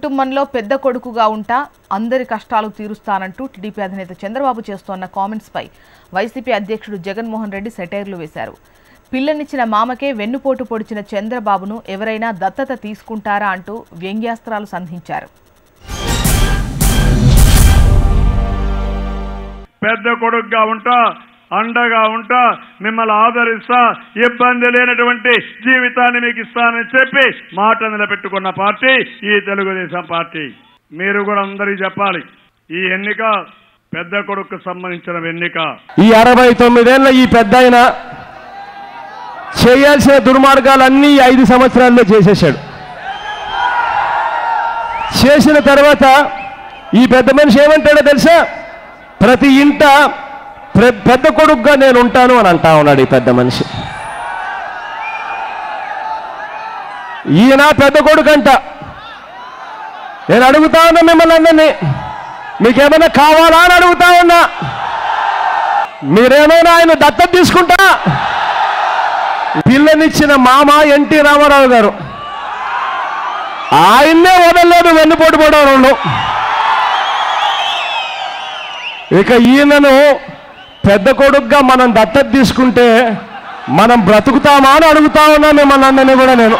కుటుంబంలో పెద్ద కొడుకుగా ఉంటా అందరి కష్టాలు తీరుస్తానంటూ టీడీపీ అధినేత చంద్రబాబు చేస్తోన్న కామెంట్స్ పై వైసీపీ అధ్యక్షుడు జగన్మోహన్ రెడ్డి సెటైర్లు వేశారు. పిల్లనిచ్చిన మామకే వెన్నుపోటు పొడిచిన చంద్రబాబును ఎవరైనా దత్తత తీసుకుంటారా అంటూ వ్యంగ్యాస్త్రాలు సంధించారు. పెద్ద కొడుకుగా ఉంటా అండగా ఉంటా మిమ్మల్ని ఆదరిస్తా ఇబ్బంది లేనటువంటి జీవితాన్ని మీకు ఇస్తానని చెప్పి మాట నిలబెట్టుకున్న పార్టీ ఈ తెలుగుదేశం పార్టీ. మీరు కూడా అందరికీ చెప్పాలి, ఈ ఎన్నిక పెద్ద కొడుకు సంబంధించిన ఎన్నిక. ఈ 69 ఏళ్ల ఈ పెద్ద ఆయన చేయాల్సిన దుర్మార్గాలన్నీ 5 సంవత్సరాల్లో చేసేశాడు. చేసిన తర్వాత ఈ పెద్ద మనిషి ఏమంటాడో తెలుసా? ప్రతి ఇంట పెద్ద కొడుకుగా నేను ఉంటాను అని అంటా ఉన్నాడు ఈ పెద్ద మనిషి. ఈయన పెద్ద కొడుకు అంట. నేను అడుగుతా ఉన్నా మిమ్మల్ని అందరినీ, మీకేమైనా కావాలా అని అడుగుతా ఉన్నా. మీరేమైనా ఆయన దత్తత తీసుకుంటా? పిల్లనిచ్చిన మామ ఎన్టీ రామారావు గారు ఆయన్నే వదలలేదు వెన్నుపోటు పడవడంలో. ఇక ఈయనను పెద్ద కొడుకుగా మనం దత్తత తీసుకుంటే మనం బ్రతుకుతామా అని అడుగుతా ఉన్నా మిమ్మల్ని అందరినీ కూడా నేను.